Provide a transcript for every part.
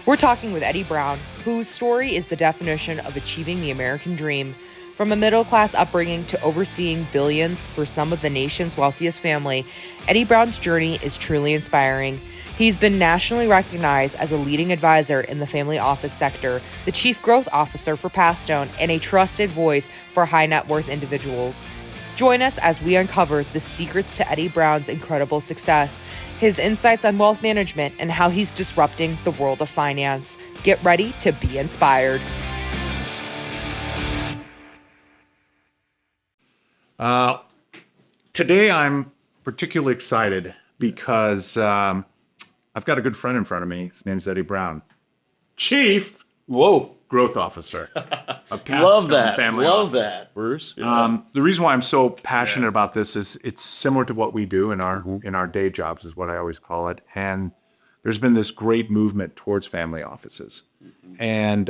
We're talking with Eddie Brown, whose story is the definition of achieving the American dream. From a middle-class upbringing to overseeing billions for some of the nation's wealthiest family, Eddie Brown's journey is truly inspiring. He's been nationally recognized as a leading advisor in the family office sector, the chief growth officer for Pathstone, and a trusted voice for high net worth individuals. Join us as we uncover the secrets to Eddie Brown's incredible success, his insights on wealth management, and how he's disrupting the world of finance. Get ready to be inspired. Today I'm particularly excited because I've got a good friend in front of me. His name's Eddie Brown, Chief Growth Officer of Pathstone Love that. Family Love Office. that, Bruce. Yeah. The reason why I'm so passionate about this is it's similar to what we do in our day jobs, is what I always call it. And there's been this great movement towards family offices, and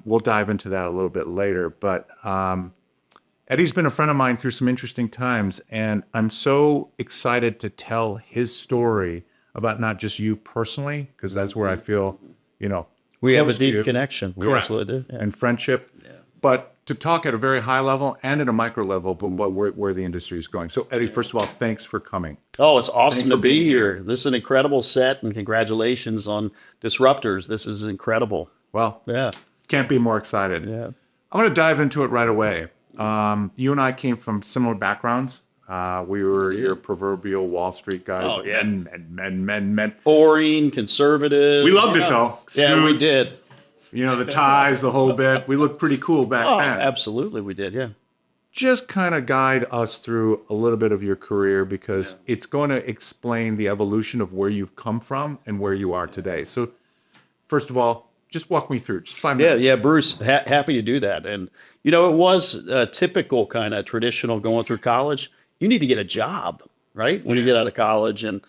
we'll dive into that a little bit later. But Eddie's been a friend of mine through some interesting times, and I'm so excited to tell his story about not just you personally, because that's where I feel, We have a close to deep you. connection. We Correct. absolutely do. Yeah. And friendship, but to talk at a very high level and at a micro level, but where the industry is going. So Eddie, first of all, thanks for coming. Oh, it's awesome Thanks to for be being here. This is an incredible set, and congratulations on Disruptors. This is incredible. Well, Yeah. can't be more excited. Yeah. I'm going to dive into it right away. You and I came from similar backgrounds. We were your proverbial Wall Street guys. Oh, yeah. Men. Boring, conservative. We loved it, though. Yeah, we Suits, did. The ties, the whole bit. We looked pretty cool back Oh, then. absolutely, we did. Yeah. Just kind of guide us through a little bit of your career, because it's going to explain the evolution of where you've come from and where you are today. So first of all, just walk me through just 5 minutes. Yeah, Bruce, happy to do that. And, it was a typical kind of traditional going through college. You need to get a job, right? When you get out of college. And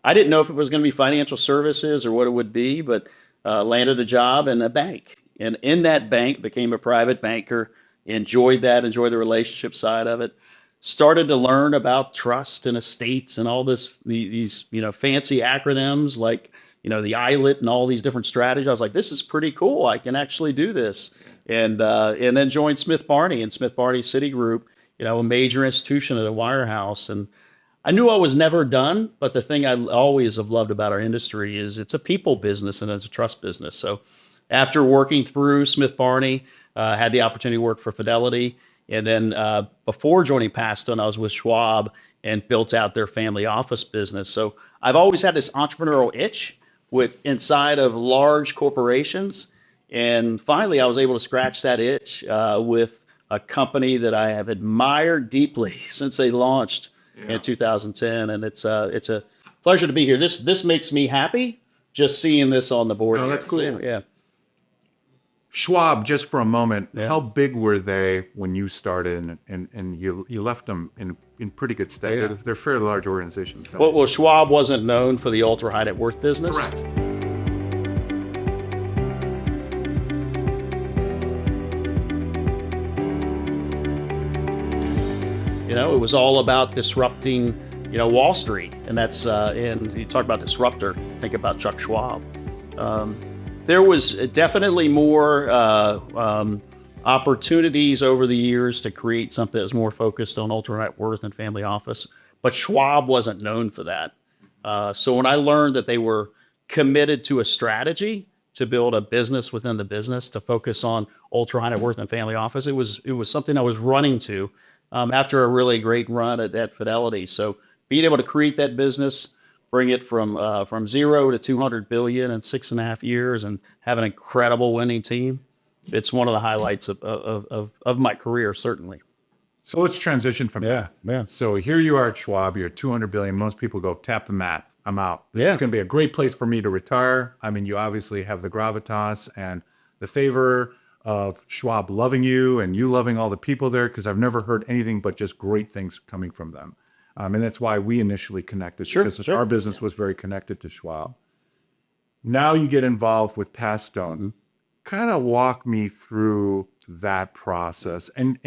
I didn't know if it was going to be financial services or what it would be, but landed a job in a bank. And in that bank, became a private banker, enjoyed that, enjoyed the relationship side of it. Started to learn about trust and estates and all these fancy acronyms like, the ILIT and all these different strategies. I was like, this is pretty cool. I can actually do this. And then joined Smith Barney and Smith Barney Citigroup, a major institution at a wirehouse. And I knew I was never done, but the thing I always have loved about our industry is it's a people business and it's a trust business. So after working through Smith Barney, had the opportunity to work for Fidelity. And then before joining Pathstone, I was with Schwab and built out their family office business. So I've always had this entrepreneurial itch inside of large corporations. And finally, I was able to scratch that itch with a company that I have admired deeply since they launched in 2010. And it's a pleasure to be here. This makes me happy just seeing this on the board. Oh, that's cool. Yeah. Schwab, just for a moment, how big were they when you started, and you left them in pretty good state? Yeah. They're fairly large organizations. Well, Schwab wasn't known for the ultra high net worth business. Correct. It was all about disrupting, Wall Street, and that's and you talk about disruptor, think about Chuck Schwab. There was definitely more opportunities over the years to create something that was more focused on ultra net worth and family office, but Schwab wasn't known for that. So when I learned that they were committed to a strategy to build a business within the business to focus on ultra high net worth and family office, it was something I was running to after a really great run at Fidelity. So being able to create that business, bring it from 0 to 200 billion in 6.5 years, and have an incredible winning team, it's one of the highlights of my career, certainly. So let's transition from that. Yeah. So here you are at Schwab, you're 200 billion. Most people go, tap the mat, I'm out. This Yeah. is going to be a great place for me to retire. I mean, you obviously have the gravitas and the favor of Schwab loving you and you loving all the people there, because I've never heard anything but just great things coming from them. And that's why we initially connected, because our business was very connected to Schwab. Now you get involved with Pathstone. Kind of walk me through that process and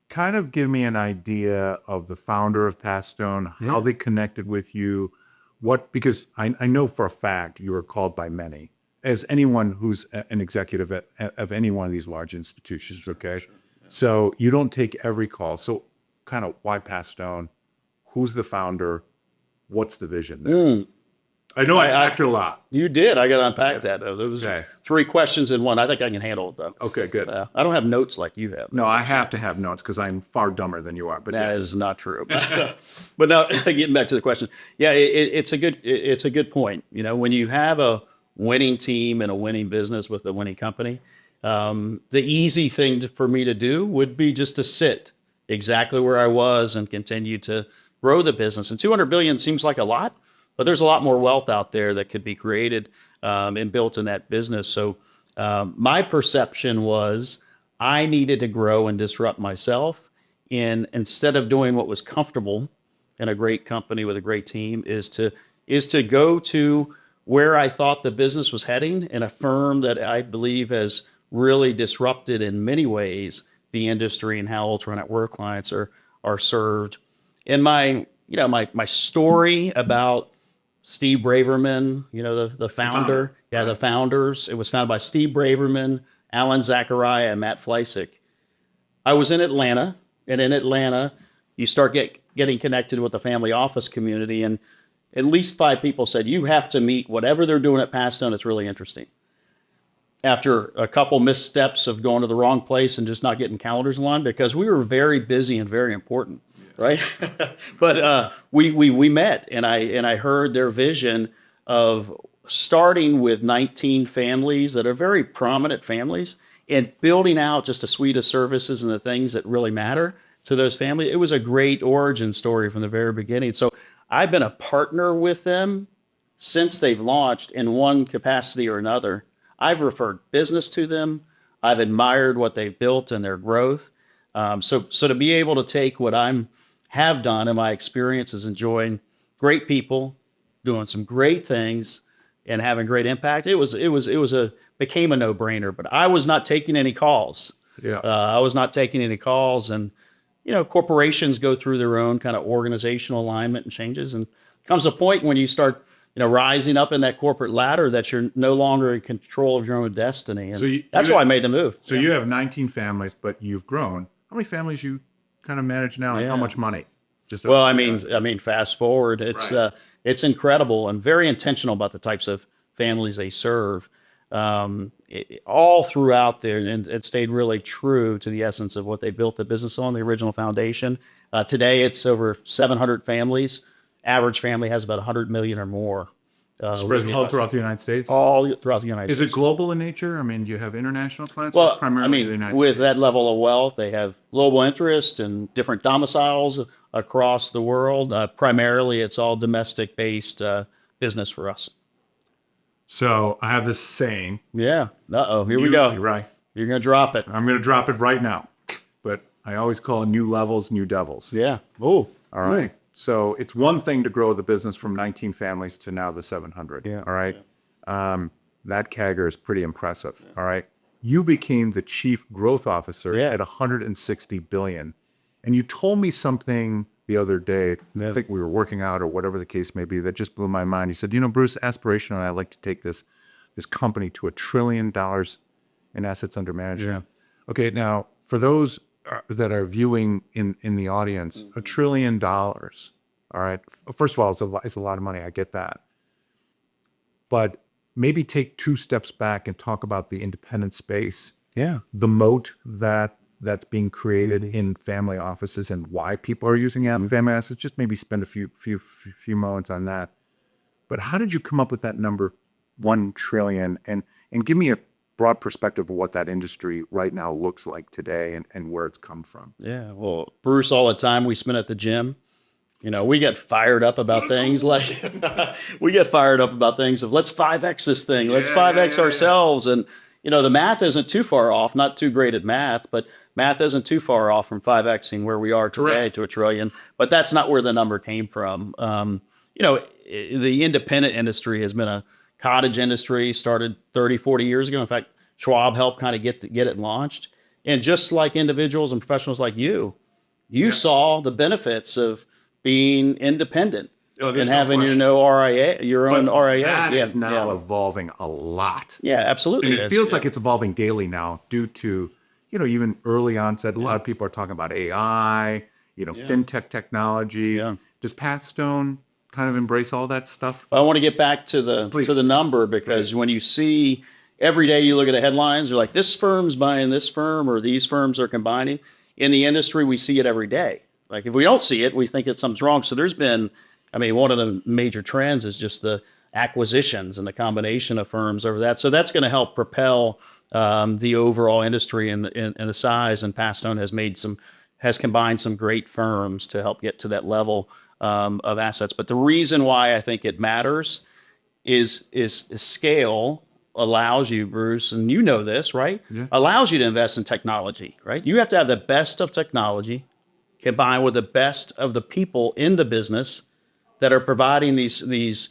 kind of give me an idea of the founder of Pathstone, how they connected with you, because I know for a fact you were called by many. as anyone who's an executive of any one of these large institutions, okay? Sure. Yeah. So you don't take every call. So kind of why Pathstone? Who's the founder? What's the vision there? I know I acted a lot. You did. I got to unpack that. There was 3 questions in one. I think I can handle it, though. Okay, good. I don't have notes like you have. No, I have to have notes because I'm far dumber than you are. But that is not true. But now, getting back to the question, yeah, it's a good point. You know, when you have a winning team and a winning business with a winning company, the easy thing for me to do would be just to sit exactly where I was and continue to grow the business. And 200 billion seems like a lot. But there's a lot more wealth out there that could be created and built in that business. So my perception was I needed to grow and disrupt myself. And instead of doing what was comfortable in a great company with a great team, is to go to where I thought the business was heading, in a firm that I believe has really disrupted in many ways the industry and how ultra net worth clients are served. And my story about Steve Braverman, the founder. Yeah, the founders. It was founded by Steve Braverman, Alan Zachariah, and Matt Fleisig. I was in Atlanta, and in Atlanta, you start getting connected with the family office community, and at least 5 people said, you have to meet whatever they're doing at Pathstone. It's really interesting. After a couple missteps of going to the wrong place and just not getting calendars aligned, because we were very busy and very important. Right. But we met, and I heard their vision of starting with 19 families that are very prominent families and building out just a suite of services and the things that really matter to those families. It was a great origin story from the very beginning. So I've been a partner with them since they've launched in one capacity or another. I've referred business to them. I've admired what they've built and their growth. So to be able to take what have done in my experiences, enjoying great people, doing some great things, and having great impact, became a no-brainer. But I was not taking any calls. Yeah, I was not taking any calls, and corporations go through their own kind of organizational alignment and changes, and comes a point when you start rising up in that corporate ladder that you're no longer in control of your own destiny. And so that's why I made the move. So you have 19 families, but you've grown. How many families you kind of manage now, and how much money? Fast forward, it's incredible and very intentional about the types of families they serve. All throughout there, and it stayed really true to the essence of what they built the business on, the original foundation. Today, it's over 700 families. Average family has about 100 million or more. Spread all throughout the United States? All throughout the United States. Is it global in nature? I mean, do you have international clients? Well, primarily the United with States? that level of wealth, they have global interest and different domiciles across the world. Primarily, it's all domestic-based business for us. So I have this saying. Yeah. Here we go. Right. You're going to drop it. I'm going to drop it right now. But I always call new levels, new devils. Yeah. Oh. All right. So it's one thing to grow the business from 19 families to now the 700. Yeah. All right. Yeah. That CAGR is pretty impressive. Yeah. All right. You became the chief growth officer at 160 billion. And you told me something the other day, I think we were working out or whatever the case may be, that just blew my mind. You said, Bruce, aspirationally, I'd like to take this company to $1 trillion in assets under management. Yeah. Okay. Now, for those that are viewing in the audience, $1 trillion. All right. First of all, it's a lot of money. I get that. But maybe take 2 steps back and talk about the independent space. Yeah. The moat that's being created in family offices and why people are using family assets. Just maybe spend a few moments on that. But how did you come up with that number, 1 trillion? And give me a broad perspective of what that industry right now looks like today and where it's come from. Yeah, well, Bruce, all the time we spend at the gym, we get fired up about things like, we get fired up about things of let's 5X this thing, let's 5X ourselves. And, the math isn't too far off, not too great at math, but math isn't too far off from 5Xing where we are today to $1 trillion. But that's not where the number came from. The independent industry has been a cottage industry, started 30, 40 years ago. In fact, Schwab helped kind of get it launched. And just like individuals and professionals like you saw the benefits of being independent. Oh, and there's no having question. your own But RIA. that yeah, is now yeah. evolving a lot. Yeah, absolutely. And it is. feels Yeah. like it's evolving daily now due to, even early onset. A lot of people are talking about AI, fintech technology. Yeah. Does Pathstone kind of embrace all that stuff? I want to get back to the Please. number, because when you see every day, you look at the headlines, you're like, this firm's buying this firm or these firms are combining. In the industry, we see it every day. Like, if we don't see it, we think that something's wrong. So there's been, one of the major trends is just the acquisitions and the combination of firms over that. So that's going to help propel the overall industry and the size. And Pathstone has combined some great firms to help get to that level of assets. But the reason why I think it matters is scale allows you, Bruce, and you know this, right? Yeah. Allows you to invest in technology, right? You have to have the best of technology combined with the best of the people in the business that are providing these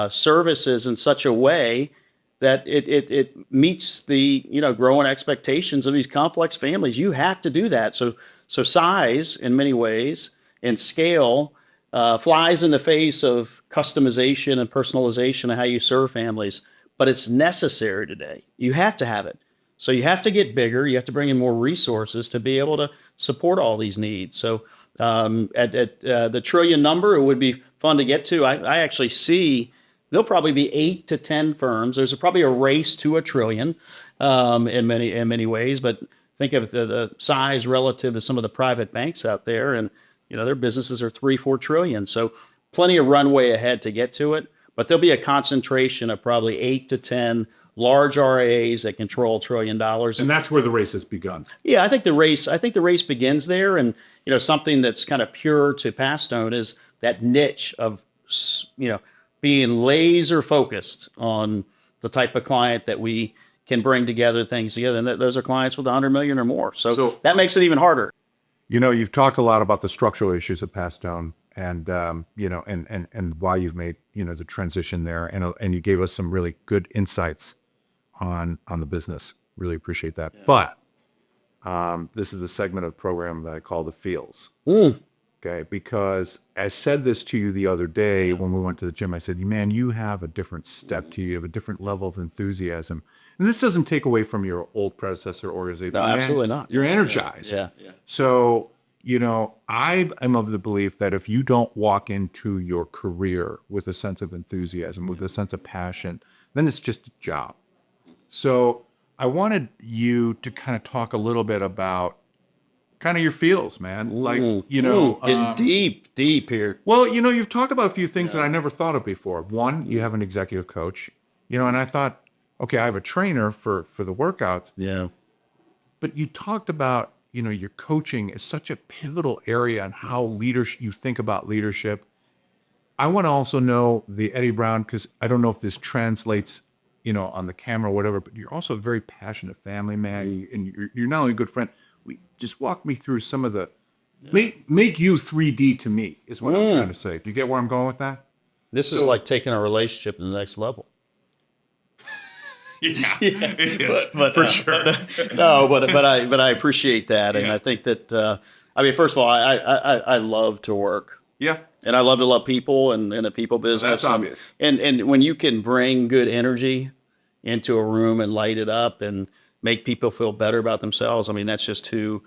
services in such a way that it meets the growing expectations of these complex families. You have to do that. So size, in many ways, and scale flies in the face of customization and personalization of how you serve families, but it's necessary today. You have to have it. So you have to get bigger. You have to bring in more resources to be able to support all these needs. So at the trillion number, it would be fun to get to. I actually see there'll probably be 8 to 10 firms. There's probably a race to a trillion in many ways, but think of the size relative to some of the private banks out there, and their businesses are 3-4 trillion. So plenty of runway ahead to get to it. But there'll be a concentration of probably 8 to 10 large RIAs that control $1 trillion. And that's where the race has begun. Yeah, I think the race begins there. And something that's kind of pure to Pathstone is that niche of being laser focused on the type of client that we can bring things together. And those are clients with 100 million or more. So that makes it even harder. You've talked a lot about the structural issues of Pathstone and and why you've made the transition there, and you gave us some really good insights on the business. Really appreciate that. Yeah. But this is a segment of the program that I call the feels. Okay, because I said this to you the other day when we went to the gym. I said, man, you have a different step to you. You have a different level of enthusiasm. And this doesn't take away from your old predecessor organization. No, absolutely not. You're energized. Yeah. So, I am of the belief that if you don't walk into your career with a sense of enthusiasm, with a sense of passion, then it's just a job. So I wanted you to kind of talk a little bit about kind of your feels, man. Like, getting deep here. Well, you've talked about a few things that I never thought of before. One, you have an executive coach, and I thought, okay, I have a trainer for the workouts. Yeah. But you talked about, your coaching is such a pivotal area on how you think about leadership. I want to also know the Eddie Brown, because I don't know if this translates, on the camera or whatever, but you're also a very passionate family man, and you're not only a good friend. Just walk me through some of the make you 3D to me is what I'm trying to say. Do you get where I'm going with that? This is like taking a relationship to the next level. Yeah, it is, but for sure. But I appreciate that, and I think that first of all, I love to work. Yeah, and I love to love people and a people business. That's obvious. And when you can bring good energy into a room and light it up and make people feel better about themselves, that's just who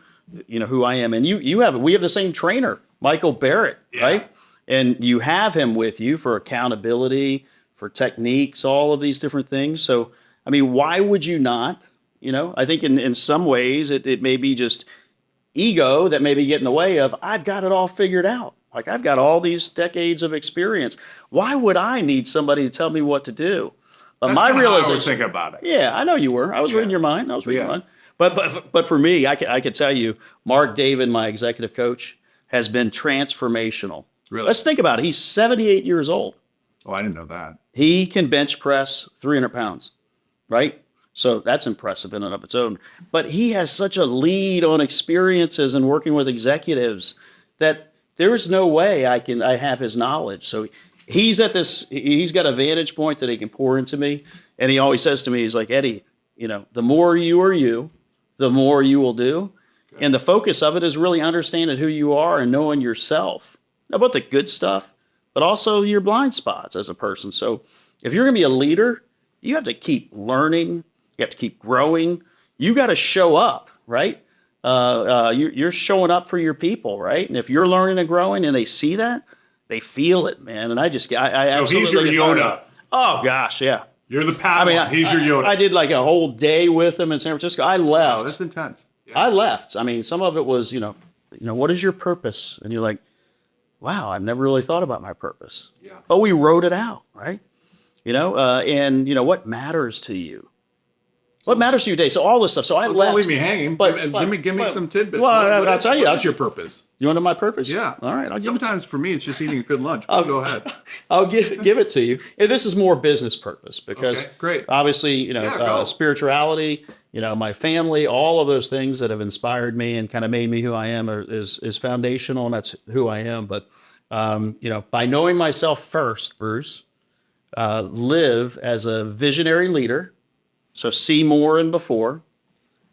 I am. And we have the same trainer, Michael Barrett, right? And you have him with you for accountability, for techniques, all of these different things. So, why would you not? I think in some ways it may be just ego that maybe get in the way of, I've got it all figured out. Like, I've got all these decades of experience. Why would I need somebody to tell me what to do? But that's my realization, I was thinking about it. Yeah, I know you were. I was reading your mind. But for me, I could tell you, Mark David, my executive coach, has been transformational. Really? Let's think about it. He's 78 years old. Oh, I didn't know that. He can bench press 300 pounds, right? So that's impressive in and of its own. But he has such a lead on experiences and working with executives that there's no way I have his knowledge. So he's got a vantage point that he can pour into me. And he always says to me, he's like, Eddie, the more you are you, the more you will do. Okay. And the focus of it is really understanding who you are and knowing yourself. Not about the good stuff, but also your blind spots as a person. So if you're going to be a leader, you have to keep learning. You have to keep growing. You got to show up, right? You're showing up for your people, right? And if you're learning and growing and they see that, they feel it, man. And I so he's your Yoda. Oh gosh, yeah. You're the Padawan. He's your Yoda. I did like a whole day with him in San Francisco. I left. Oh, that's intense. Yeah. I left. I mean, some of it was, what is your purpose? And you're like, wow, I've never really thought about my purpose. Yeah. But we wrote it out, right? And what matters to you? What matters to you today? So all this stuff. So I left. Don't leave me hanging. But give me some tidbits. Well, I'll tell you. What's your purpose? You want to know my purpose? Yeah. All right. Sometimes for me, it's just eating a good lunch. Go ahead. I'll give it to you. And this is more business purpose because great. Obviously, spirituality, my family, all of those things that have inspired me and kind of made me who I am is foundational, and that's who I am. But, by knowing myself first, Bruce, live as a visionary leader. So see more and before,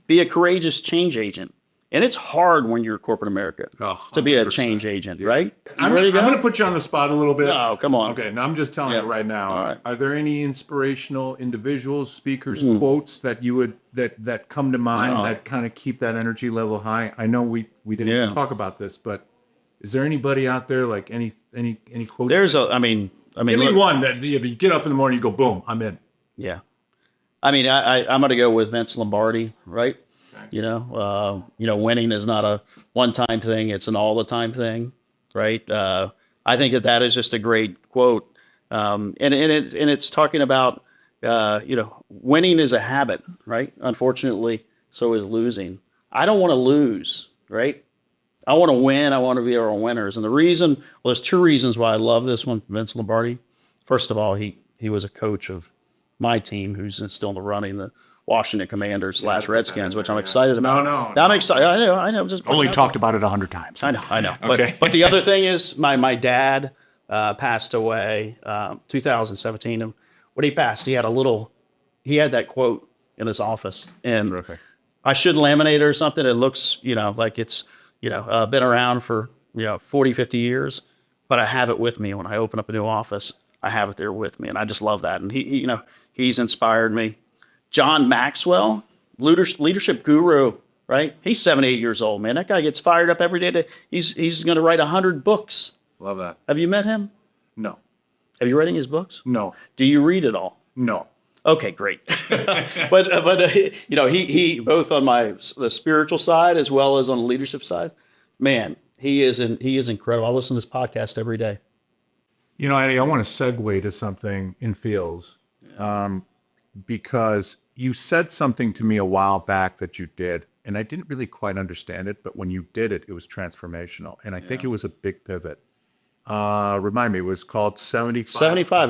be a courageous change agent. And it's hard when you're corporate America to be a change agent, right? I'm going to put you on the spot a little bit. Oh, come on. Okay, now I'm just telling you right now. All right. Are there any inspirational individuals, speakers, quotes that you would that come to mind that kind of keep that energy level high? I know we didn't talk about this, but is there anybody out there like any quotes? I mean, give me one that you get up in the morning, you go, boom, I'm in. Yeah. I mean, I'm going to go with Vince Lombardi, right? Okay. Winning is not a one-time thing; it's an all-the-time thing, right? I think that is just a great quote, and it's talking about winning is a habit, right? Unfortunately, so is losing. I don't want to lose, right? I want to win. I want to be our winners, and there's two reasons why I love this one from Vince Lombardi. First of all, he was a coach of my team, who's still in the running, the Washington Commanders / Redskins, which I'm excited about. No. I'm excited. I know. Just only talked about it 100 times. I know. Okay. But the other thing is, my dad passed away 2017, and when he passed, he had that quote in his office, and Terrific. I should laminate it or something. It looks, like it's, been around for 40, 50 years, but I have it with me when I open up a new office. I have it there with me, and I just love that. And he's inspired me. John Maxwell, leadership guru, right? He's 78 years old, man. That guy gets fired up every day. He's going to write 100 books. Love that. Have you met him? No. Have you read any of his books? No. Do you read it all? No. Okay, great. but he both on the spiritual side as well as on the leadership side, man, he is incredible. I listen to this podcast every day. Eddie, I want to segue to something in Fields, because you said something to me a while back that you did, and I didn't really quite understand it, but when you did it, it was transformational, and I think it was a big pivot. Remind me, it was called 75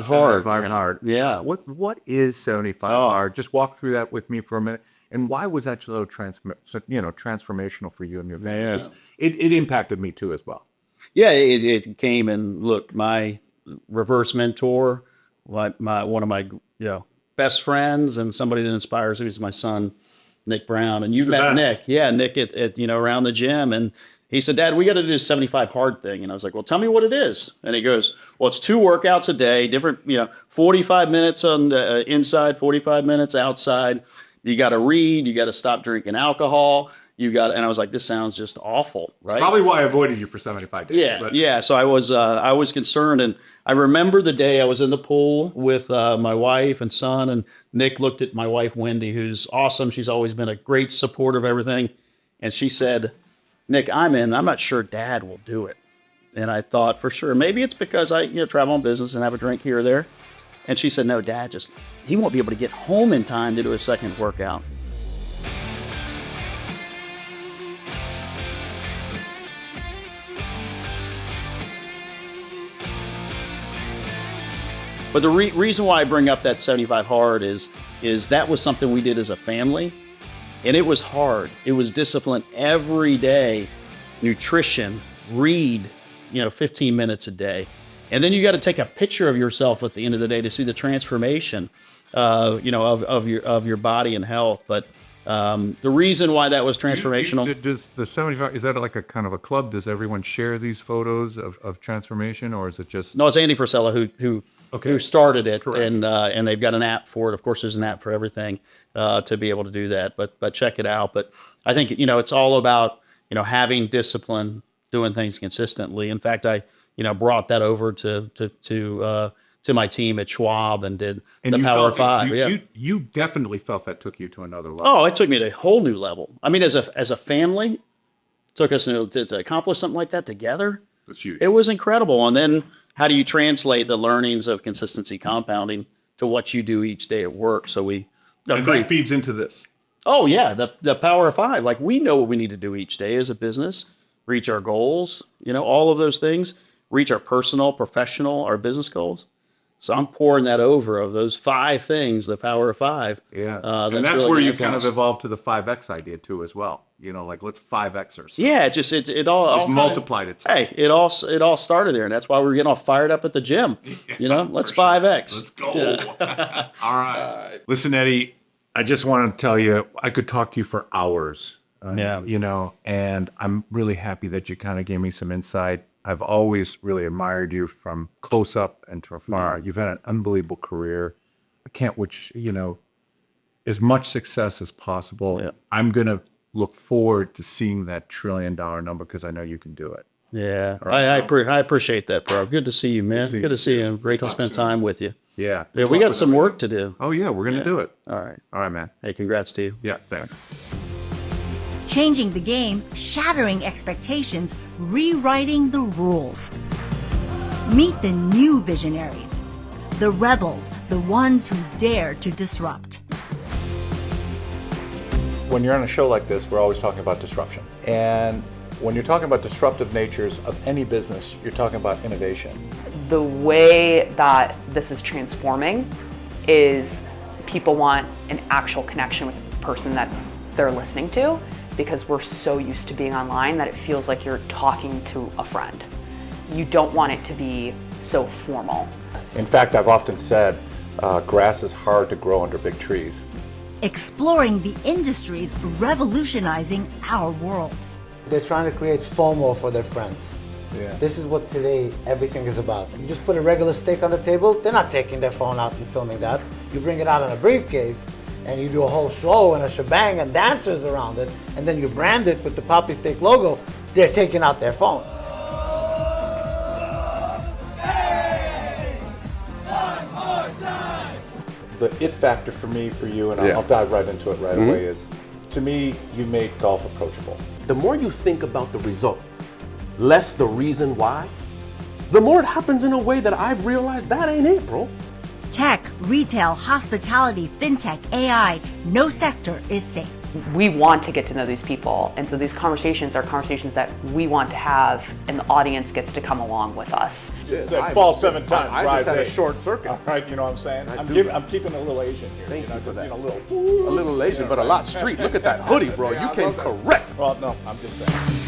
hard. 75 hard. Yeah. What is 75 hard? Just walk through that with me for a minute. And why was that so transformational for you and your family? Yeah. It impacted me too as well. Yeah, it came, and look, my reverse mentor, one of my best friends, and somebody that inspires me is my son, Nick Brown. And you've met Nick. Yeah, Nick at around the gym, and he said, "Dad, we got to do this 75 hard thing." And I was like, "Well, tell me what it is." And he goes, "Well, it's 2 workouts a day, different, 45 minutes on the inside, 45 minutes outside. You got to read, you got to stop drinking alcohol. And I was like, this sounds just awful, right? It's probably why I avoided you for 75 days. Yeah. So I was concerned, and I remember the day I was in the pool with my wife and son, and Nick looked at my wife, Wendy, who's awesome. She's always been a great supporter of everything. And she said, "Nick, I'm not sure Dad will do it." And I thought, for sure, maybe it's because I travel on business and have a drink here or there. And she said, "No, Dad, he won't be able to get home in time to do a second workout." But the reason why I bring up that 75 hard is that was something we did as a family, and it was hard. It was discipline every day, nutrition, read, 15 minutes a day. And then you got to take a picture of yourself at the end of the day to see the transformation, of your body and health. But The reason why that was transformational. Does the 75, is that like a kind of a club? Does everyone share these photos of transformation, or is it just? No, it's Andy Frisella who started it, Correct. and they've got an app for it. Of course, there's an app for everything to be able to do that. But check it out. But I think it's all about having discipline, doing things consistently. In fact, I brought that over to my team at Schwab and did And the you Power felt- Five. You definitely felt that took you to another level. Oh, it took me to a whole new level. I mean, as a family, it took us to accomplish something like that together. That's huge. It was incredible. And then how do you translate the learnings of consistency compounding to what you do each day at work? So we And that feeds into this. Oh yeah, the Power of Five. Like we know what we need to do each day as a business, reach our goals, all of those things, reach our personal, professional, our business goals. So I'm pouring that over of those 5 things, the Power of Five. Yeah. That's And that's really where gonna you kind of influence. evolved to the 5X idea too as well. Like let's 5X ourselves. Yeah, it all Multiplied itself. Hey, it all started there, and that's why we're getting all fired up at the gym. Let's 5X. Let's go. All right. Listen, Eddie, I just want to tell you, I could talk to you for hours. Yeah. And I'm really happy that you kind of gave me some insight. I've always really admired you from close up and to afar. You've had an unbelievable career. I can't wish, as much success as possible. Yeah. I'm going to look forward to seeing that $1 trillion number because I know you can do it. Yeah, I appreciate that, bro. Good to see you, man. Good to see you. Great to spend time with you. Yeah. Yeah, we got some work to do. Oh, yeah, we're going to do it. All right. All right, man. Hey, congrats to you. Yeah, thanks. Changing the game, shattering expectations, rewriting the rules. Meet the new visionaries, the rebels, the ones who dare to disrupt. When you're on a show like this, we're always talking about disruption. And when you're talking about disruptive natures of any business, you're talking about innovation. The way that this is transforming is people want an actual connection with the person that they're listening to, because we're so used to being online that it feels like you're talking to a friend. You don't want it to be so formal. In fact, I've often said grass is hard to grow under big trees. Exploring the industries revolutionizing our world. They're trying to create FOMO for their friends. Yeah. This is what today everything is about. You just put a regular steak on the table, they're not taking their phone out and filming that. You bring it out in a briefcase and you do a whole show and a shebang and dancers around it, and then you brand it with the Poppy Steak logo, they're taking out their phone. The it factor for me, for you, and I'll dive right into it right away, is to me, you made golf approachable. The more you think about the result, less the reason why, the more it happens in a way that I've realized that ain't it, bro. Tech, retail, hospitality, fintech, AI, no sector is safe. We want to get to know these people, and so these conversations are conversations that we want to have, and the audience gets to come along with us. Just said fall 7 times, I rise just had a 8. short circuit. All right, you know what I'm saying? I'm keeping a little Asian here. Thank you for that. A little, A little Asian, but a lot street. Look at that hoodie, bro. Yeah, You I came love that. correct. Well, no, I'm just saying.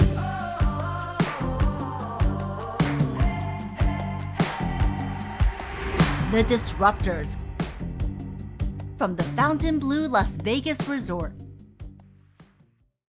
The Disruptors. From the Fountainblue Las Vegas Resort.